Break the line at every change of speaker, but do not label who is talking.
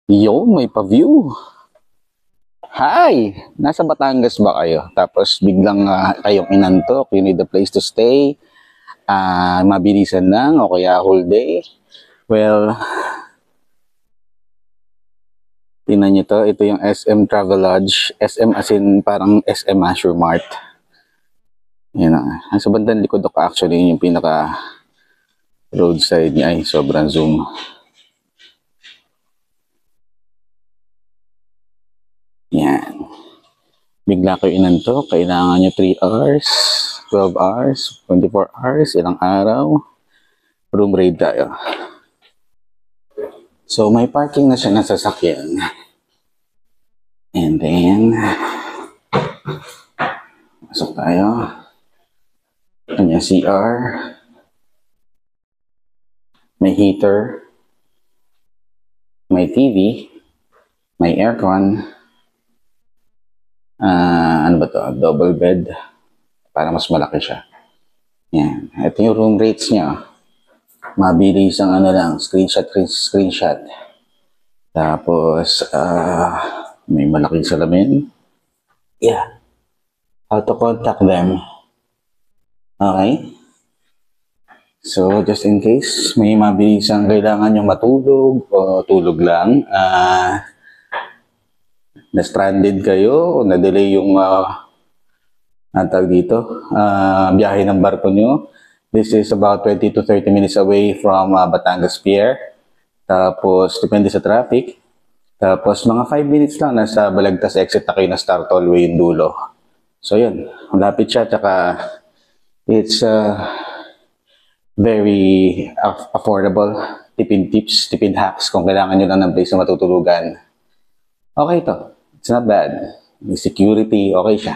Yo, may pa-view. Hi! Nasa Batangas ba kayo? Tapos biglang kayong inantok, you need a place to stay, mabilisan lang o kaya whole day. Well, tingnan nyo to. Ito yung SM Travelodge. SM as in parang SM Asher Mart. Yan na. Nasa bandang likod ako actually yung pinaka roadside niya ay sobrang zoom. Yan. Bigla kayo inantok, kailangan nyo 3 hours, 12 hours, 24 hours, ilang araw. Room raid tayo. So, may parking na siya na sasakyan. And then, pasok tayo. Kanya CR. May heater. May TV. May aircon. Ano ba to? Double bed. Para mas malaki siya. Yan. Ito yung room rates niya. Mabilis ang ano lang. Screenshot. Tapos, may malaking salamin. Yeah. How to contact them. Okay. So, just in case may mabilisang kailangan yung matulog o tulog lang, na-stranded kayo o na-delay yung biyahe ng barko nyo. This is about 20 to 30 minutes away from Batangas Pier. Tapos, depende sa traffic. Tapos, mga 5 minutes lang, nasa Balagtas exit na kayo na Star Tollway yung dulo. So, yun. Malapit siya, tsaka it's very affordable. Tipid tips, tipid hacks kung kailangan nyo lang ng place na matutulugan. Okay to. It's not bad. May security, okay siya.